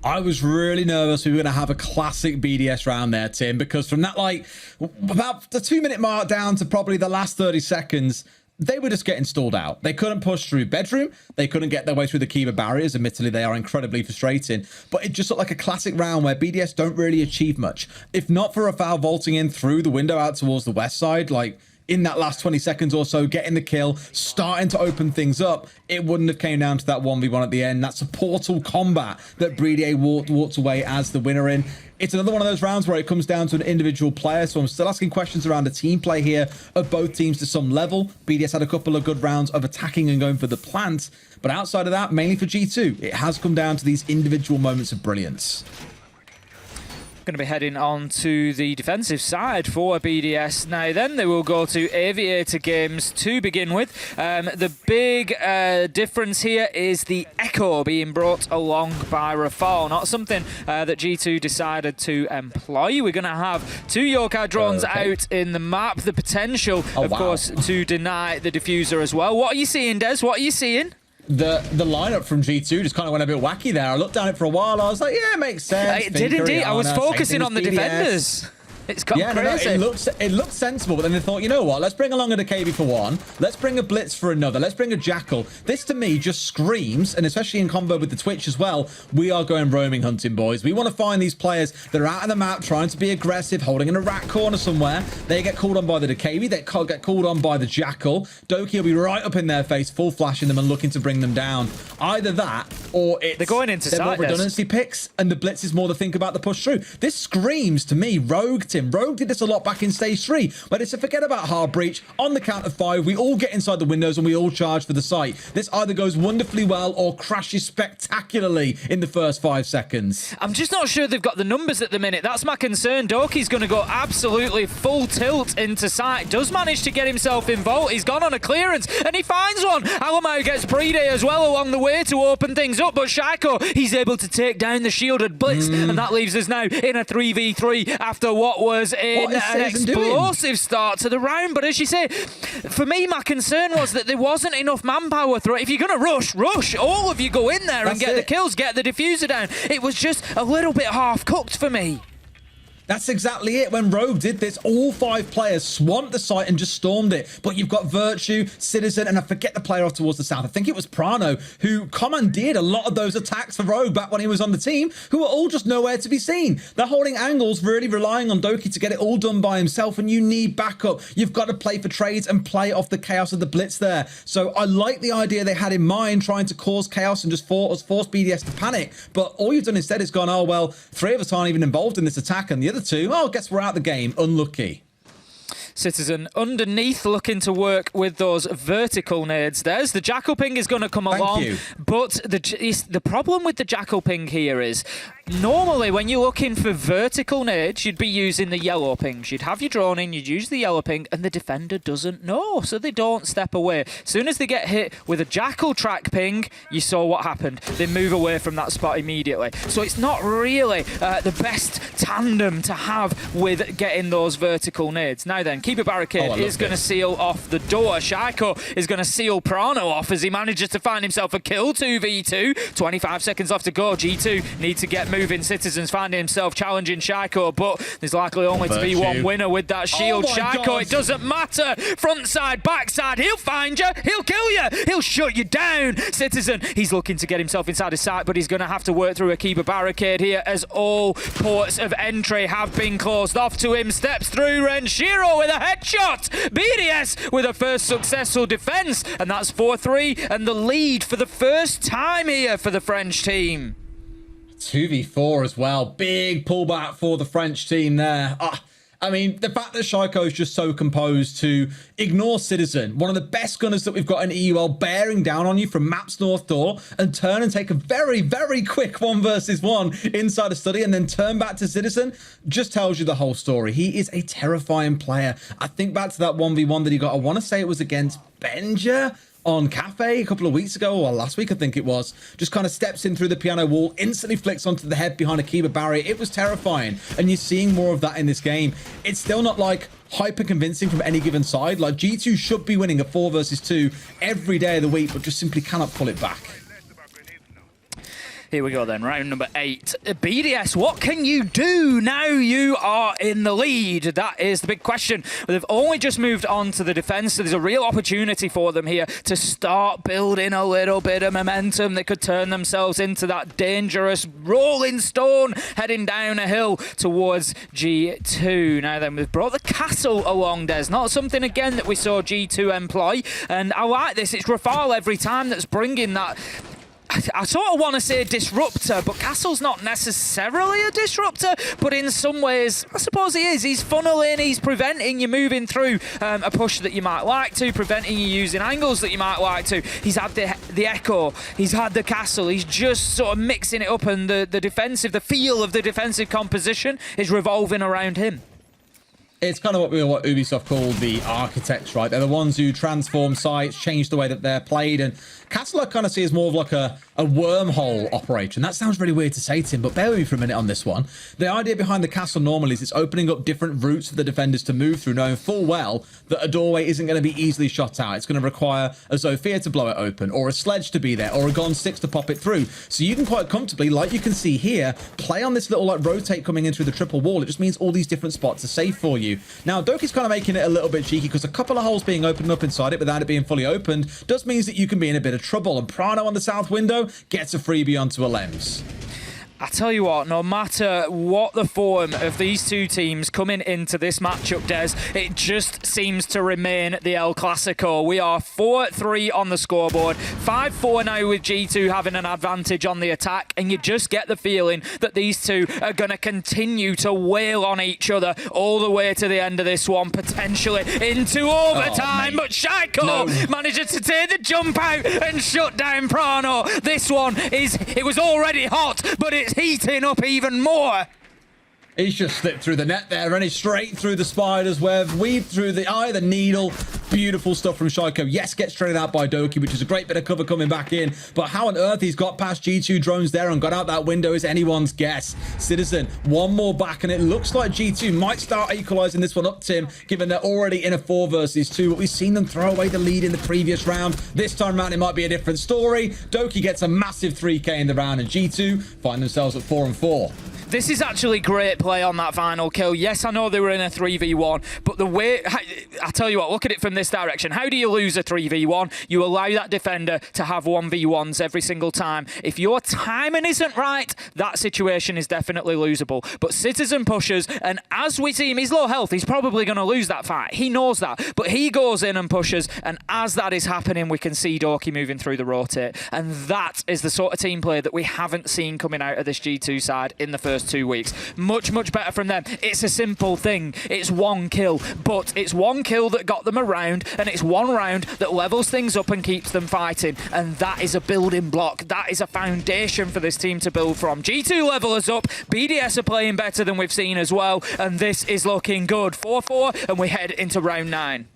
I was really nervous we were going to have a classic BDS round there, Tim, because from that, like, about the 2-minute mark down to probably the last 30 seconds, they were just getting stalled out. They couldn't push through bedroom. They couldn't get their way through the keeper barriers. Admittedly, they are incredibly frustrating, but it just looked like a classic round where BDS don't really achieve much. If not for Rafal vaulting in through the window out towards the west side, like, in that last 20 seconds or so, getting the kill, starting to open things up, it wouldn't have came down to that 1v1 at the end. That's a portal combat that Breeder walked away as the winner in. It's another one of those rounds where it comes down to an individual player, so I'm still asking questions around the team play here of both teams to some level. BDS had a couple of good rounds of attacking and going for the plant, but outside of that, mainly for G2, it has come down to these individual moments of brilliance. Going to be heading on to the defensive side for BDS. Now then, they will go to Aviator Games to begin with. The big difference here is the Echo being brought along by Rafal. Not something that G2 decided to employ. We're going to have 2 Yokai drones out in the map. The potential, of course, to deny the diffuser as well. What are you seeing, Des? What are you seeing? The lineup from G2 just kind of went a bit wacky there. I looked down it for a while. I was like, yeah, it makes sense. It did indeed. I was focusing on the defenders. It's got crazy. No, it looks sensible, but then they thought, you know what? Let's bring along a Decabi for one. Let's bring a Blitz for another. Let's bring a Jackal. This, to me, just screams, and especially in combo with the Twitch as well, we are going roaming hunting, boys. We want to find these players that are out on the map, trying to be aggressive, holding in a rat corner somewhere. They get called on by the Decabi. They get called on by the Jackal. Doki will be right up in their face, full flashing them and looking to bring them down. Either that, or they're going into side redundancy picks, and the Blitz is more to think about the push through. This screams to me Rogue, Tim. Rogue did this a lot back in stage 3, but it's to forget about hard breach. On the count of 5, we all get inside the windows and we all charge for the site. This either goes wonderfully well or crashes spectacularly in the first 5 seconds. I'm just not sure they've got the numbers at the minute. That's my concern. Doki's going to go absolutely full tilt into site. Does manage to get himself involved. He's gone on a clearance and he finds one. Alamau gets Playday as well along the way to open things up, but Shaiko, he's able to take down the shielded Blitz, and that leaves us now in a 3v3 after what was an explosive start to the round. But as you say, for me, my concern was that there wasn't enough manpower through it. If you're going to rush, all of you go in there and get the kills, get the diffuser down. It was just a little bit half-cooked for me. That's exactly it. When Rogue did this, all 5 players swamped the site and just stormed it. But you've got Virtue, Citizen, and I forget the player off towards the south. I think it was Prano, who commandeered a lot of those attacks for Rogue back when he was on the team, who were all just nowhere to be seen. They're holding angles, really relying on Doki to get it all done by himself, and you need backup. You've got to play for trades and play off the chaos of the blitz there. So I like the idea they had in mind, trying to cause chaos and just force BDS to panic. But all you've done instead is gone, oh, well, 3 of us aren't even involved in this attack, and the other 2, oh, guess we're out the game. Unlucky. Citizen underneath looking to work with those vertical nades. There's the Jackal Ping is going to come along. you. But the problem with the Jackal Ping here is normally when you're looking for vertical nades, you'd be using the yellow pings. You'd have your drone in, you'd use the yellow ping, and the defender doesn't know, so they don't step away. As soon as they get hit with a Jackal track ping, you saw what happened. They move away from that spot immediately. So it's not really the best tandem to have with getting those vertical nades. Now then, Keeper Barricade is going to seal off the door. Shaiko is going to seal Prano off as he manages to find himself a kill. 2v2. 25 seconds left to go. G2 need to get moving. Citizens finding himself challenging Shaiko, but there's likely only to be one winner with that shield. Shaiko, it doesn't matter. Front side, back side, he'll find you. He'll kill you. He'll shut you down. Citizen, he's looking to get himself inside his sight, but he's going to have to work through a Keeper Barricade here as all ports of entry have been closed off to him. Steps through Renshiro with a headshot. BDS with a first successful defense, and that's 4-3 and the lead for the first time here for the French team. 2v4 as well. Big pullback for the French team there. I mean, the fact that Shaiko is just so composed to ignore Citizen, one of the best gunners that we've got in EUL, bearing down on you from Maps North Door, and turn and take a very, very quick 1 versus 1 inside a study and then turn back to Citizen, just tells you the whole story. He is a terrifying player. I think back to that 1v1 that he got. I want to say it was against Benja on Cafe a couple of weeks ago, or last week I think it was. Just kind of steps in through the piano wall, instantly flicks onto the head behind a Keeper barrier. It was terrifying, and you're seeing more of that in this game. It's still not like hyper convincing from any given side. Like G2 should be winning a 4 versus 2 every day of the week, but just simply cannot pull it back. Here we go then, round number 8. BDS, what can you do now you are in the lead? That is the big question. They've only just moved on to the defense, so there's a real opportunity for them here to start building a little bit of momentum. They could turn themselves into that dangerous rolling stone heading down a hill towards G2. Now then, we've brought the castle along, Des. Not something, again, that we saw G2 employ. And I like this. It's Rafale every time that's bringing that. I sort of want to say disruptor, but Castle's not necessarily a disruptor, but in some ways, I suppose he is. He's funneling, he's preventing you moving through a push that you might like to, preventing you using angles that you might like to. He's had the Echo, he's had the Castle, he's just sort of mixing it up, and the feel of the defensive composition is revolving around him. It's kind of what Ubisoft call the architects, right? They're the ones who transform sites, change the way that they're played, and Castle I kind of see as more of like a wormhole operation. That sounds really weird to say, Tim, but bear with me for a minute on this one. The idea behind the Castle normally is it's opening up different routes for the defenders to move through, knowing full well that a doorway isn't going to be easily shot out. It's going to require a Zofia to blow it open, or a sledge to be there, or a Gon 6 to pop it through. So you can quite comfortably, like you can see here, play on this little like rotate coming in through the triple wall. It just means all these different spots are safe for you. Now, Doki's kind of making it a little bit cheeky because a couple of holes being opened up inside it without it being fully opened does means that you can be in a bit of trouble. And Prano on the south window gets a freebie onto a Lems. I tell you what, no matter what the form of these two teams coming into this matchup, Des, it just seems to remain the El Clasico. We are 4-3 on the scoreboard, 5-4 now with G2 having an advantage on the attack, and you just get the feeling that these two are going to continue to wail on each other all the way to the end of this one, potentially into overtime. But Shaiko manages to take the jump out and shut down Prano. This one it was already hot, but it's heating up even more. He's just slipped through the net there, and he's straight through the spider's web, weaved through the eye, the needle. Beautiful stuff from Shaiko. Yes, gets traded out by Doki, which is a great bit of cover coming back in. But how on earth he's got past G2 drones there and got out that window is anyone's guess. Citizen, one more back, and it looks like G2 might start equalizing this one up, Tim, given they're already in a 4 versus 2. But we've seen them throw away the lead in the previous round. This time around, it might be a different story. Doki gets a massive 3k in the round, and G2 find themselves at 4-4. This is actually great play on that final kill. Yes, I know they were in a 3v1, but the way... I tell you what, look at it from this direction. How do you lose a 3v1? You allow that defender to have 1v1s every single time. If your timing isn't right, that situation is definitely losable. But Citizen pushes, and as we see him, he's low health. He's probably going to lose that fight. He knows that. But he goes in and pushes, and as that is happening, we can see Dorky moving through the rotate. And that is the sort of team play that we haven't seen coming out of this G2 side in the first 2 weeks. Much, much better from them. It's a simple thing. It's one kill, but it's one kill that got them around, and it's one round that levels things up and keeps them fighting. And that is a building block. That is a foundation for this team to build from. G2 level us up. BDS are playing better than we've seen as well, and this is looking good. 4-4, and we head into round 9.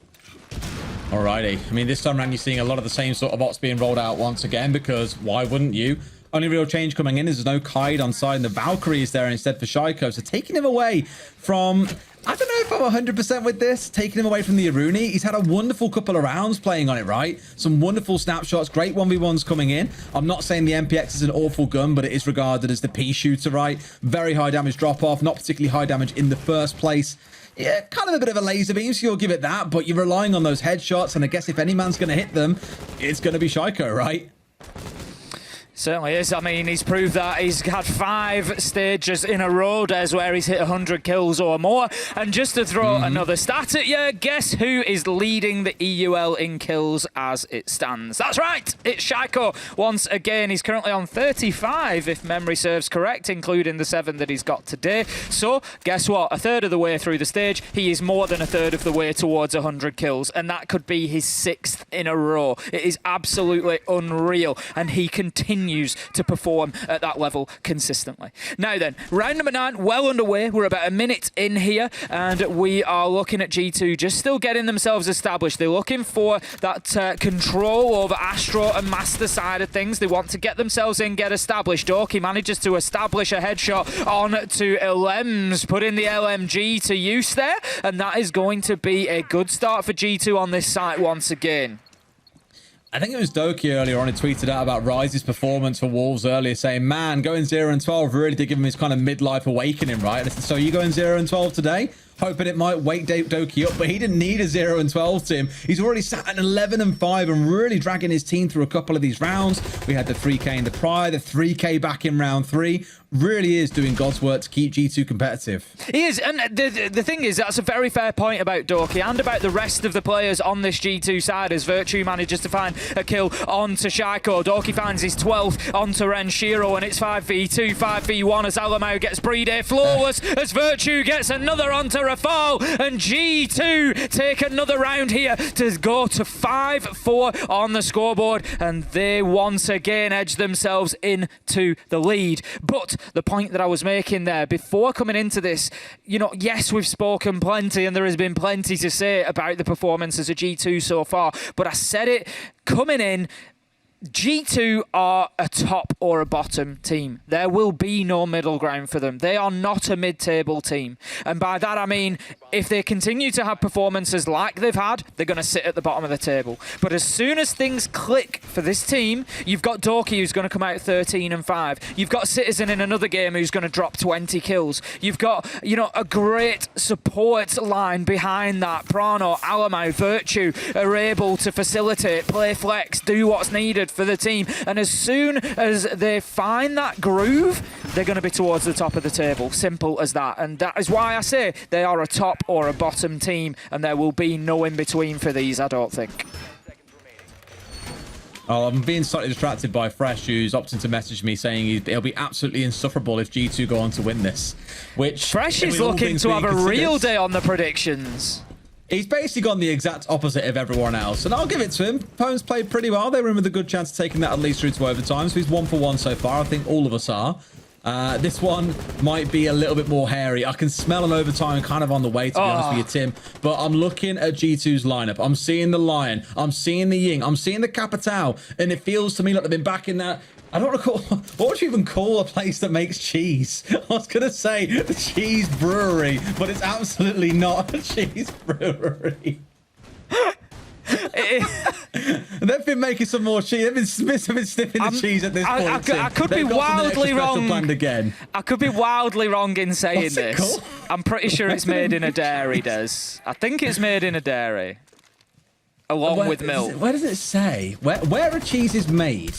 Alrighty. I mean, this time around, you're seeing a lot of the same sort of ops being rolled out once again, because why wouldn't you? Only real change coming in is there's no Kaid on side, and the Valkyrie is there instead for Shaiko. So taking him away from... I don't know if I'm 100% with this. Taking him away from the Aruni. He's had a wonderful couple of rounds playing on it, right? Some wonderful snapshots. Great 1v1s coming in. I'm not saying the MPX is an awful gun, but it is regarded as the P shooter, right? Very high damage drop-off. Not particularly high damage in the first place. Yeah, kind of a bit of a laser beam, so you'll give it that. But you're relying on those headshots, and I guess if any man's going to hit them, it's going to be Shaiko, right? Certainly is. I mean, he's proved that. He's had 5 stages in a row, Des, where he's hit 100 kills or more. And just to throw another stat at you, guess who is leading the EUL in kills as it stands? That's right, it's Shaiko. Once again, he's currently on 35, if memory serves correct, including the 7 that he's got today. So, guess what? A third of the way through the stage, he is more than a third of the way towards 100 kills. And that could be his 6th in a row. It is absolutely unreal. And he continues to perform at that level consistently. Now then, round number 9, well underway. We're about a minute in here, and we are looking at G2 just still getting themselves established. They're looking for that control over Astro and Master side of things. They want to get themselves in, get established. Dorky manages to establish a headshot on to Elems, putting the LMG to use there, and that is going to be a good start for G2 on this site once again. I think it was Doki earlier on who tweeted out about Rise's performance for Wolves earlier, saying, man, going 0-12 really did give him his kind of midlife awakening, right? And I said, so you going 0-12 today? Hoping it might wake Doki up, but he didn't need a 0-12 to him. He's already sat at 11-5 and really dragging his team through a couple of these rounds. We had the 3K in the prior, the 3K back in round 3. Really is doing God's work to keep G2 competitive. He is, and the thing is, that's a very fair point about Dorky and about the rest of the players on this G2 side, as Virtue manages to find a kill onto Shaiko. Dorky finds his 12th onto Renshiro, and it's 5v2, 5v1 as Alamau gets Playday flawless, as Virtue gets another onto Rafal, and G2 take another round here to go to 5-4 on the scoreboard, and they once again edge themselves into the lead. But the point that I was making there before coming into this, you know, yes, we've spoken plenty and there has been plenty to say about the performances of G2 so far, but I said it coming in, G2 are a top or a bottom team. There will be no middle ground for them. They are not a mid-table team. And by that I mean, if they continue to have performances like they've had, they're going to sit at the bottom of the table. But as soon as things click for this team, you've got Dorky who's going to come out 13-5. You've got Citizen in another game who's going to drop 20 kills. You've got, you know, a great support line behind that. Prano, Alamau, Virtue are able to facilitate, play flex, do what's needed for the team, and as soon as they find that groove, they're going to be towards the top of the table. Simple as that. And that is why I say they are a top or a bottom team, and there will be no in between for these, I don't think. Oh, I'm being slightly distracted by Fresh, who's opting to message me saying he'll be absolutely insufferable if G2 go on to win this. Which Fresh is looking to have a real day on the predictions. He's basically gone the exact opposite of everyone else, and I'll give it to him. Poems played pretty well. They were in with a good chance of taking that at least through to overtime, so he's 1 for 1 so far. I think all of us are. This one might be a little bit more hairy. I can smell an overtime kind of on the way, to be honest with you, Tim. But I'm looking at G2's lineup. I'm seeing the Lion. I'm seeing the Ying. I'm seeing the Capitao. And it feels to me like they've been back in that... I don't recall... What would you even call a place that makes cheese? I was going to say the cheese brewery, but it's absolutely not a cheese brewery. They've been making some more cheese. They've been sniffing the cheese at this point. I could be wildly wrong. Again. I could be wildly wrong in saying What's it this. called? I'm pretty sure it's made in a dairy, Des. I think it's made in a dairy. Along with milk. Where does it say? Where a cheese is made?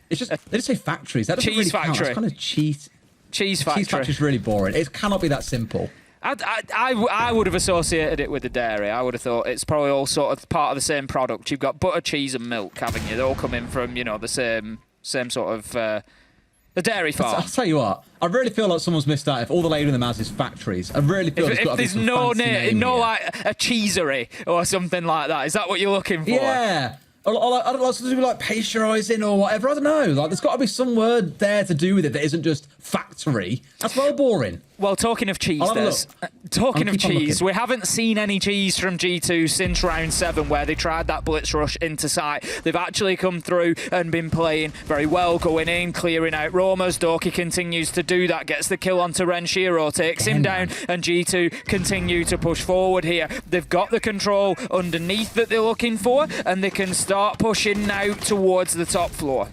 It's just, they just say factories. That doesn't Cheese really count. factory. It's kind of cheese. Cheese factory. Cheese factory is really boring. It cannot be that simple. I would have associated it with the dairy. I would have thought it's probably all sort of part of the same product. You've got butter, cheese, and milk, haven't you? They're all coming from, the same sort of the dairy farm. I'll tell you what. I really feel like someone's missed out if all the labelling them as is factories. I really feel If there's no like a cheesery or something like that. Is that what you're looking for? Yeah. Or I don't know, something like pasteurising or whatever. I don't know. Like, there's got to be some word there to do with it that isn't just factory. That's well boring. Well, talking of cheese, talking of cheese, we haven't seen any cheese from G2 since round 7 where they tried that blitz rush into site. They've actually come through and been playing very well, going in, clearing out roamers. Dorky continues to do that, gets the kill onto Renshiro, takes him down, and G2 continue to push forward here. They've got the control underneath that they're looking for, and they can start pushing now towards the top floor.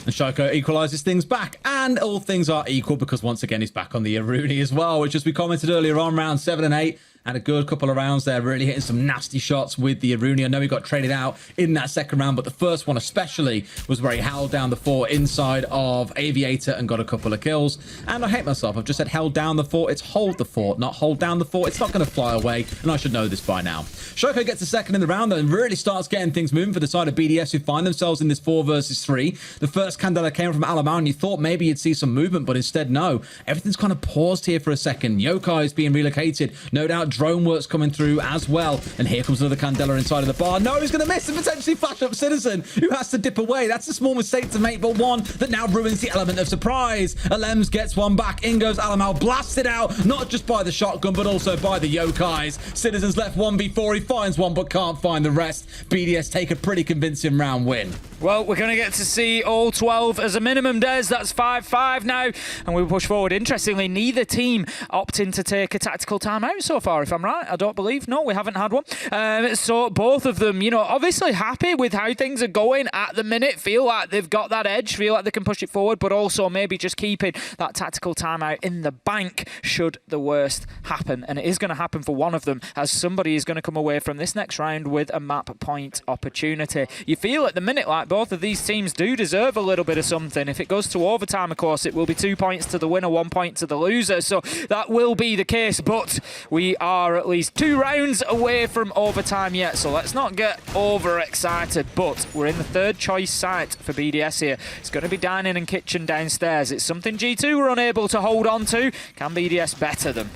And Shaiko equalises things back, and all things are equal because once again he's back on the Aruni as well, which, as we commented earlier on, round 7 and 8, had a good couple of rounds there, really hitting some nasty shots with the Aruni. I know he got traded out in that second round, but the first one especially was where he held down the fort inside of Aviator and got a couple of kills. And I hate myself, I've just said held down the fort. It's hold the fort, not hold down the fort. It's not going to fly away, and I should know this by now. Shoko gets a second in the round and really starts getting things moving for the side of BDS, who find themselves in this 4 versus 3. The first Candela came from Alamau, and you thought maybe you'd see some movement, but instead no. Everything's kind of paused here for a second. Yokai is being relocated. No doubt drone work's coming through as well. And here comes another Candela inside of the bar. No, he's going to miss and potentially flash up Citizen, who has to dip away. That's a small mistake to make, but one that now ruins the element of surprise. Alems gets one back. In goes Alamau, blasted out, not just by the shotgun, but also by the Yokais. Citizen's left 1v4. He finds one, but can't find the rest. BDS take a pretty convincing round win. Well, we're going to get to see all 12 as a minimum, Des. That's 5-5 now, and we push forward. Interestingly, neither team opting to take a tactical timeout so far, if I'm right. I don't believe. No, we haven't had one. So both of them, obviously happy with how things are going at the minute. Feel like they've got that edge. Feel like they can push it forward, but also maybe just keeping that tactical timeout in the bank should the worst happen. And it is going to happen for one of them, as somebody is going to come away from this next round with a map point opportunity. You feel at the minute like both of these teams do deserve a little bit of something. If it goes to overtime, of course, it will be 2 points to the winner, 1 point to the loser. So that will be the case, but we are at least 2 rounds away from overtime yet. So let's not get overexcited, but we're in the third choice site for BDS here. It's going to be dining and kitchen downstairs. It's something G2 were unable to hold on to. Can BDS better them?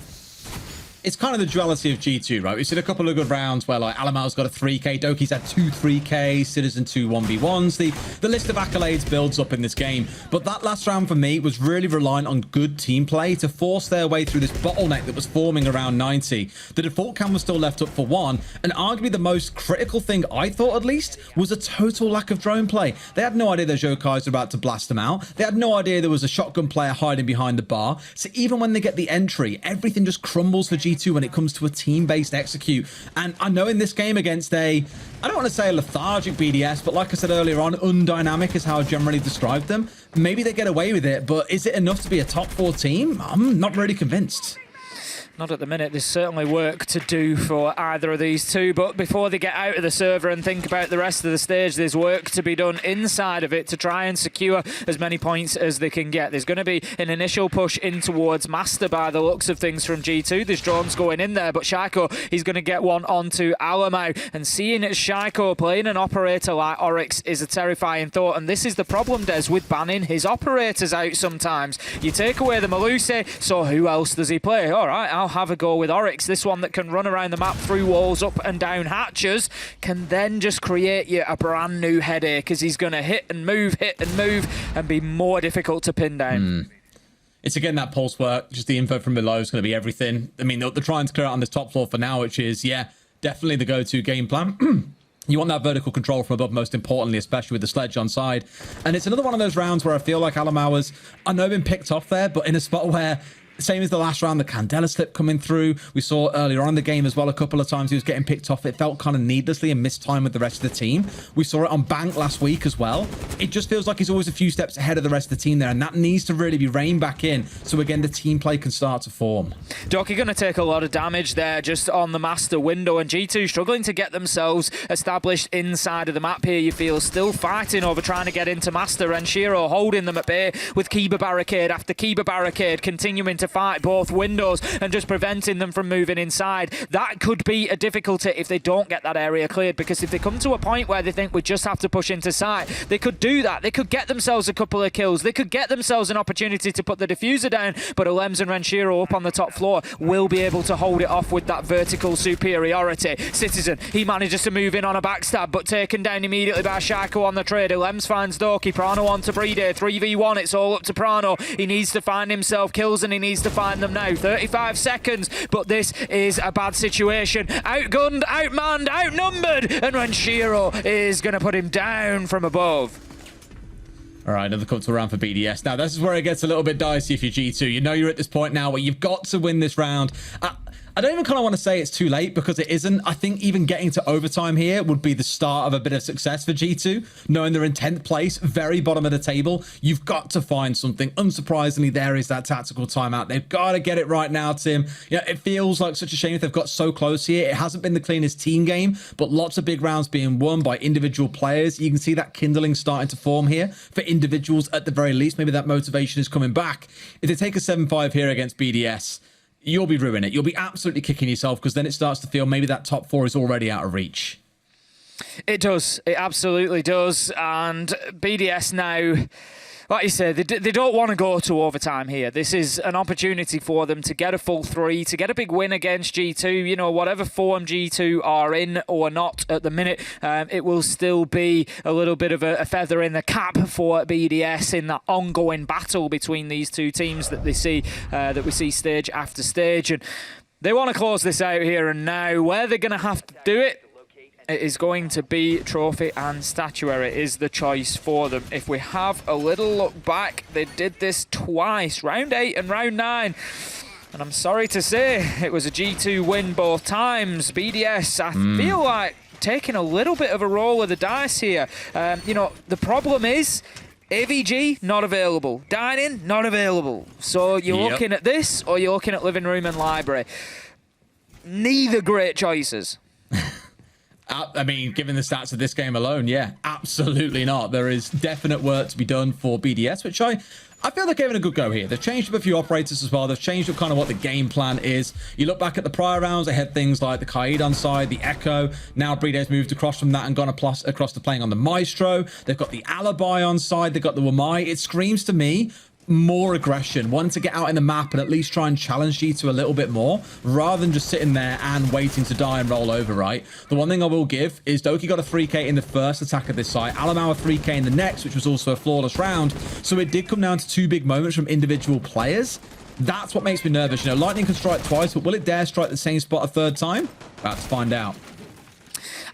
It's kind of the duality of G2, right? We've seen a couple of good rounds where, like, Alamau's got a 3k, Doki's had 2 3k, Citizen 2 1v1s. The list of accolades builds up in this game. But that last round for me was really reliant on good team play to force their way through this bottleneck that was forming around 90. The default cam was still left up for 1, and arguably the most critical thing, I thought at least, was a total lack of drone play. They had no idea the Jokais were about to blast them out. They had no idea there was a shotgun player hiding behind the bar. So even when they get the entry, everything just crumbles for G2 when it comes to a team-based execute. And I know in this game against I don't want to say a lethargic BDS, but like I said earlier on, undynamic is how I generally described them. Maybe they get away with it, but is it enough to be a top 4 team? I'm not really convinced. Not at the minute. There's certainly work to do for either of these two, but before they get out of the server and think about the rest of the stage, there's work to be done inside of it to try and secure as many points as they can get. There's going to be an initial push in towards Master by the looks of things from G2. There's drones going in there, but Shaiko, he's going to get one onto Alamau, and seeing Shaiko playing an operator like Oryx is a terrifying thought, and this is the problem, Des, with banning his operators out sometimes. You take away the Maluse, so who else does he play? All right, I'll have a go with Oryx. This one that can run around the map through walls, up and down hatches, can then just create you a brand new headache, as he's going to hit and move, and be more difficult to pin down. It's again that pulse work, just the info from below is going to be everything. I mean, they're trying to clear out on this top floor for now, which is, yeah, definitely the go-to game plan. You want that vertical control from above, most importantly, especially with the sledge on side. And it's another one of those rounds where I feel like Alamau has, I know, been picked off there, but in a spot where Same as the last round, the Candela slip coming through. We saw earlier on in the game as well, a couple of times he was getting picked off. It felt kind of needlessly and missed time with the rest of the team. We saw it on Bank last week as well. It just feels like he's always a few steps ahead of the rest of the team there, and that needs to really be reined back in. So again, the team play can start to form. Doki going to take a lot of damage there just on the master window, and G2 struggling to get themselves established inside of the map here. You feel still fighting over trying to get into master, and Shiro holding them at bay with Kiba barricade after Kiba barricade, continuing to fight both windows and just preventing them from moving inside. That could be a difficulty if they don't get that area cleared, because if they come to a point where they think we just have to push into site, they could do that. They could get themselves a couple of kills. They could get themselves an opportunity to put the diffuser down, but Alems and Renshiro up on the top floor will be able to hold it off with that vertical superiority. Citizen, he manages to move in on a backstab, but taken down immediately by Shaiko on the trade. Alems finds Doki, Prano on to Brede, 3v1, it's all up to Prano. He needs to find himself kills, and he needs to find them now. 35 seconds, but this is a bad situation. Outgunned, outmanned, outnumbered, and Renshiro is going to put him down from above. All right, another comfortable round for BDS. Now, this is where it gets a little bit dicey if you're G2. You know you're at this point now where you've got to win this round. I don't even kind of want to say it's too late, because it isn't. I think even getting to overtime here would be the start of a bit of success for G2, knowing they're in 10th place, very bottom of the table. You've got to find something. Unsurprisingly, there is that tactical timeout. They've got to get it right now, Tim. Yeah, it feels like such a shame if they've got so close here. It hasn't been the cleanest team game, but lots of big rounds being won by individual players. You can see that kindling starting to form here for individuals at the very least. Maybe that motivation is coming back. If they take a 7-5 here against BDS, you'll be ruining it. You'll be absolutely kicking yourself, because then it starts to feel maybe that top 4 is already out of reach. It does. It absolutely does. And BDS now, like you said, they don't want to go to overtime here. This is an opportunity for them to get a full 3, to get a big win against G2. You know, whatever form G2 are in or not at the minute, it will still be a little bit of a feather in the cap for BDS in that ongoing battle between these two teams that we see stage after stage. And they want to close this out here and now. Where they're going to have to do it, it is going to be trophy and statuary is the choice for them. If we have a little look back, they did this twice, round 8 and round 9. And I'm sorry to say, it was a G2 win both times. BDS, I feel like taking a little bit of a roll of the dice here. You know, the problem is, AVG, not available. Dining, not available. So you're looking at this, or you're looking at living room and library. Neither great choices. I mean, given the stats of this game alone, yeah, absolutely not. There is definite work to be done for BDS, which I feel they're giving a good go here. They've changed up a few operators as well. They've changed up kind of what the game plan is. You look back at the prior rounds, they had things like the Kaid on side, the Echo. Now Brede's moved across from that and gone across to playing on the Maestro. They've got the Alibi on side. They've got the Wamai. It screams to me more aggression, wanting to get out in the map and at least try and challenge G2 a little bit more, rather than just sitting there and waiting to die and roll over, right? The one thing I will give is Doki got a 3k in the first attack of this site, Alamau a 3k in the next, which was also a flawless round, so it did come down to 2 big moments from individual players. That's what makes me nervous. You know, Lightning can strike twice, but will it dare strike the same spot a third time? About to find out.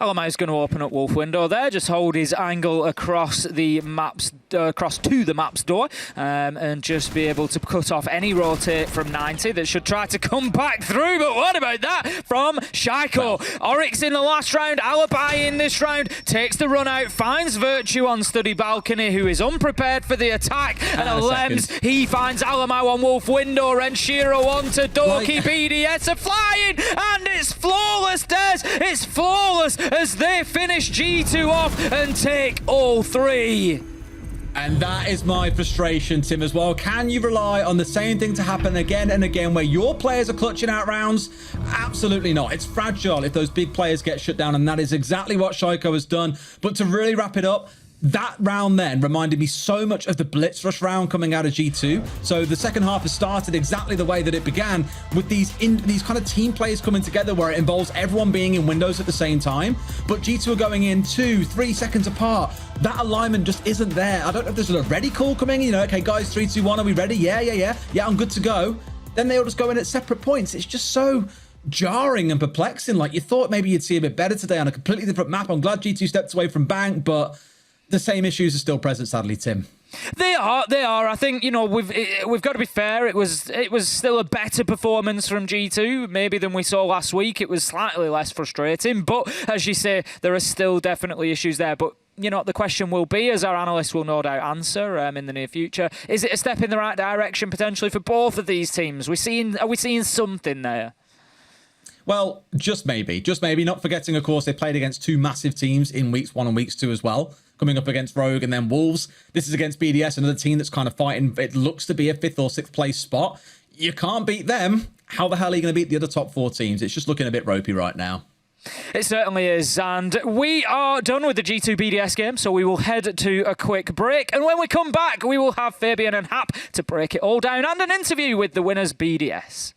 Alamai's going to open up Wolf window there, just hold his angle across the map's across to the map's door, and just be able to cut off any rotate from 90 that should try to come back through. But what about that from Shaiko? Oryx in the last round, Alibi in this round, takes the run out, finds Virtue on Study Balcony, who is unprepared for the attack, and Alems, he finds Alamau on Wolf window, Renshiro onto Doki. BDS are flying, and it's flawless, Des. It's flawless as they finish G2 off and take all 3. And that is my frustration, Tim, as well. Can you rely on the same thing to happen again and again where your players are clutching out rounds? Absolutely not. It's fragile if those big players get shut down, and that is exactly what Shaiko has done. But to really wrap it up, that round then reminded me so much of the Blitz Rush round coming out of G2. So the second half has started exactly the way that it began, with these kind of team plays coming together where it involves everyone being in windows at the same time. But G2 are going in 2-3 seconds apart. That alignment just isn't there. I don't know if there's a ready call coming, you know, okay, guys, 3, 2, 1, are we ready? Yeah, I'm good to go. Then they all just go in at separate points. It's just so jarring and perplexing. Like, you thought maybe you'd see a bit better today on a completely different map. I'm glad G2 stepped away from Bank, but the same issues are still present, sadly, Tim. They are. I think, you know, we've got to be fair. It was still a better performance from G2 maybe than we saw last week. It was slightly less frustrating, but as you say, there are still definitely issues there. But you know, the question will be, as our analysts will no doubt answer in the near future, is it a step in the right direction potentially for both of these teams? Are we seeing something there? Well, just maybe. Not forgetting, of course, they played against two massive teams in weeks 1 and weeks 2 as well, coming up against Rogue and then Wolves. This is against BDS, another team that's kind of fighting. It looks to be a 5th or 6th place spot. You can't beat them. How the hell are you going to beat the other top 4 teams? It's just looking a bit ropey right now. It certainly is, and we are done with the G2 BDS game, so we will head to a quick break, and when we come back, we will have Fabian and Hap to break it all down and an interview with the winners BDS.